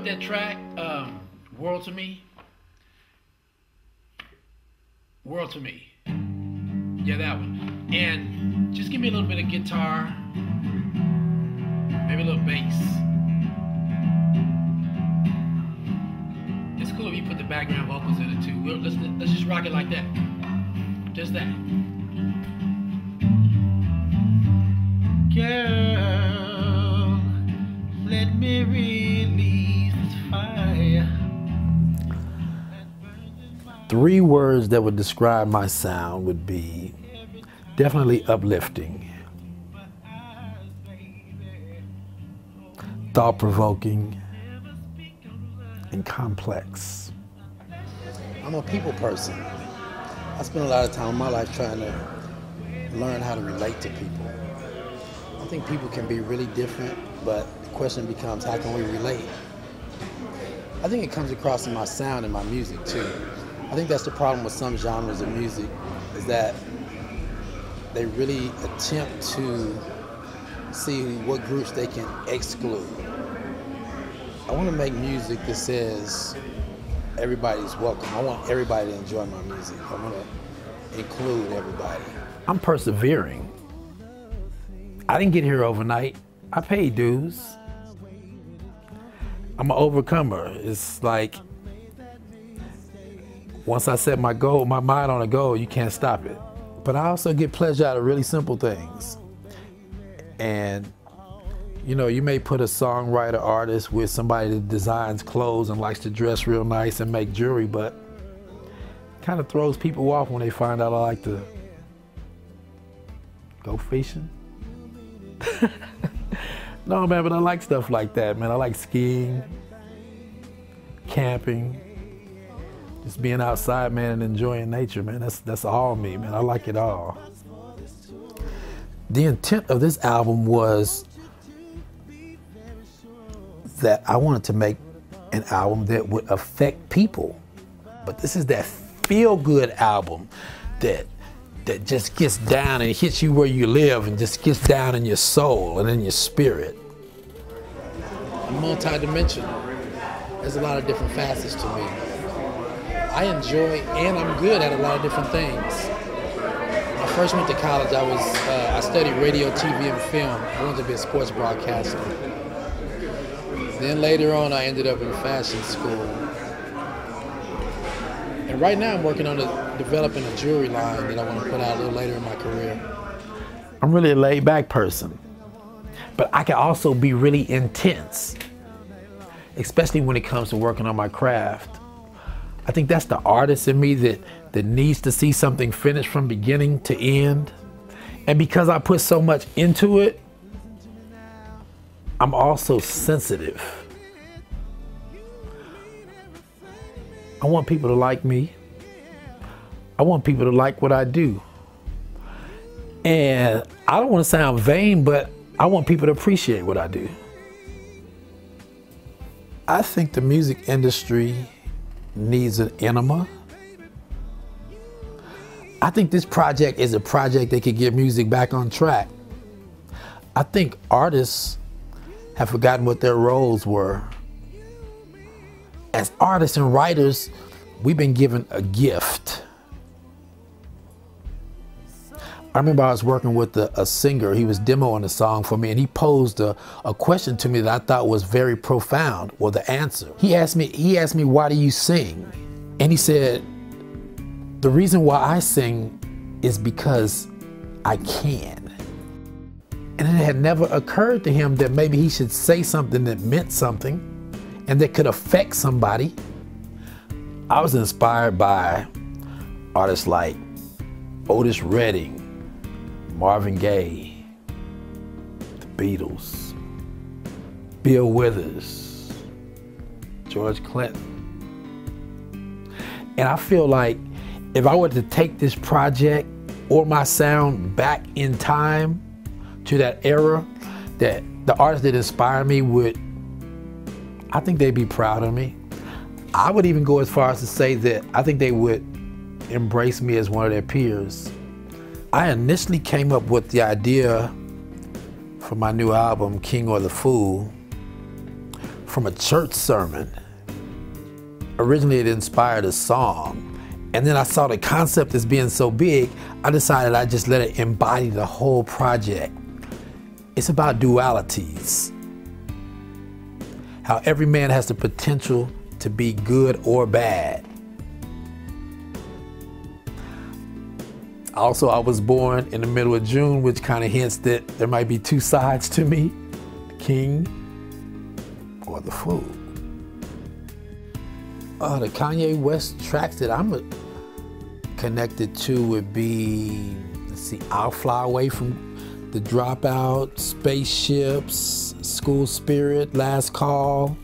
that track, World to Me. World to Me. Yeah, that one. And just give me a little bit of guitar, maybe a little bass. It's cool if you put the background vocals in it too. Let's just rock it like that. Just that. Girl, let me release this fire. 3 words that would describe my sound would be definitely uplifting, thought-provoking, and complex. I'm a people person. I spend a lot of time in my life trying to learn how to relate to people. I think people can be really different, but the question becomes, how can we relate? I think it comes across in my sound and my music too. I think that's the problem with some genres of music, is that they really attempt to see what groups they can exclude. I want to make music that says everybody's welcome. I want everybody to enjoy my music. I want to include everybody. I'm persevering. I didn't get here overnight. I paid dues. I'm an overcomer. It's like, once I set my mind on a goal, you can't stop it. But I also get pleasure out of really simple things. And you know, you may put a songwriter artist with somebody that designs clothes and likes to dress real nice and make jewelry, but kind of throws people off when they find out I like to go fishing. No, man, but I like stuff like that, man. I like skiing, camping, just being outside, man, and enjoying nature, man. That's all me, man. I like it all. The intent of this album was that I wanted to make an album that would affect people. But this is that feel-good album that just gets down and hits you where you live and just gets down in your soul and in your spirit. I'm multi-dimensional. There's a lot of different facets to me. I enjoy and I'm good at a lot of different things. When I first went to college, I studied radio, TV, and film. I wanted to be a sports broadcaster. Then later on, I ended up in fashion school. And right now, I'm working on developing a jewelry line that I want to put out a little later in my career. I'm really a laid-back person, but I can also be really intense, especially when it comes to working on my craft. I think that's the artist in me that needs to see something finished from beginning to end. And because I put so much into it, I'm also sensitive. I want people to like me. I want people to like what I do. And I don't want to sound vain, but I want people to appreciate what I do. I think the music industry needs an enema. I think this project is a project that could get music back on track. I think artists have forgotten what their roles were. As artists and writers, we've been given a gift. I remember I was working with a singer. He was demoing a song for me, and he posed a question to me that I thought was very profound, or the answer. He asked me, why do you sing? And he said, the reason why I sing is because I can. And it had never occurred to him that maybe he should say something that meant something and that could affect somebody. I was inspired by artists like Otis Redding, Marvin Gaye, the Beatles, Bill Withers, George Clinton. And I feel like if I were to take this project or my sound back in time to that era, that the artists that inspire me would, I think they'd be proud of me. I would even go as far as to say that I think they would embrace me as one of their peers. I initially came up with the idea for my new album, King or the Fool, from a church sermon. Originally, it inspired a song. And then I saw the concept as being so big, I decided I'd just let it embody the whole project. It's about dualities. How every man has the potential to be good or bad. Also, I was born in the middle of June, which kind of hints that there might be two sides to me, the king or the fool. The Kanye West tracks that I'm connected to would be, let's see, I'll Fly Away from the Dropout, Spaceships, School Spirit, Last Call.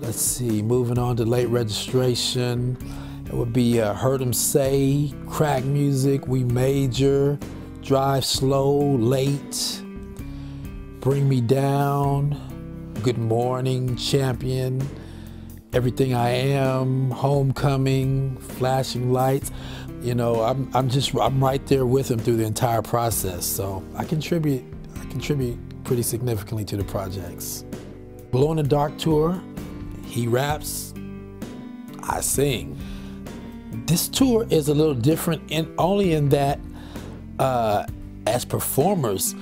Let's see, moving on to Late Registration. It would be Heard 'Em Say, Crack Music, We Major, Drive Slow, Late, Bring Me Down, Good Morning, Champion, Everything I Am, Homecoming, Flashing Lights. You know, I'm right there with him through the entire process. So I contribute pretty significantly to the projects. Glow in the Dark tour, he raps, I sing. This tour is a little different only in that as performers,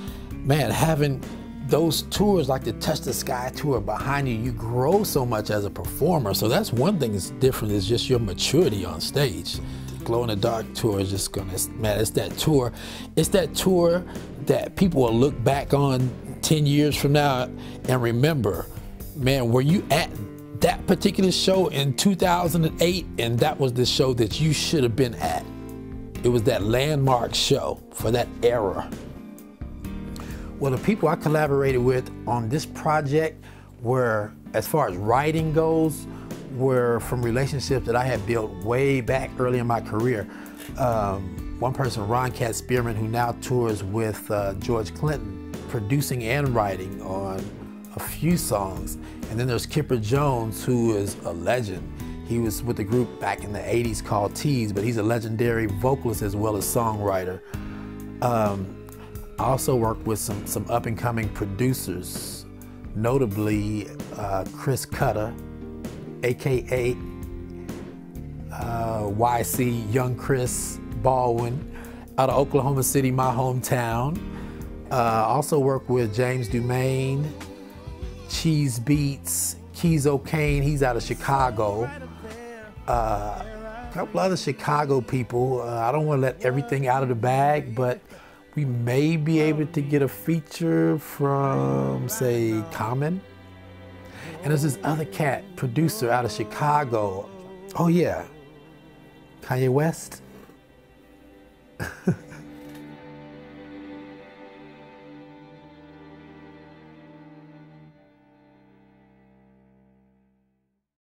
man, having those tours like the Touch the Sky tour behind you, you grow so much as a performer. So that's one thing that's different, is just your maturity on stage. The Glow in the Dark tour is just gonna, man, it's that tour that people will look back on 10 years from now and remember, man, were you at that particular show in 2008, and that was the show that you should have been at. It was that landmark show for that era. Well, the people I collaborated with on this project were, as far as writing goes, were from relationships that I had built way back early in my career. One person, Ron Cat Spearman, who now tours with George Clinton, producing and writing on a few songs. And then there's Kipper Jones, who is a legend. He was with the group back in the 80s called Tease, but he's a legendary vocalist as well as songwriter. I also worked with some up-and-coming producers, notably Chris Cutter, AKA YC Young Chris Baldwin, out of Oklahoma City, my hometown. Also worked with James Dumaine, Cheese Beats, Keys O'Kane, he's out of Chicago. A couple other Chicago people. I don't want to let everything out of the bag, but we may be able to get a feature from, say, Common. And there's this other cat, producer out of Chicago. Oh yeah, Kanye West.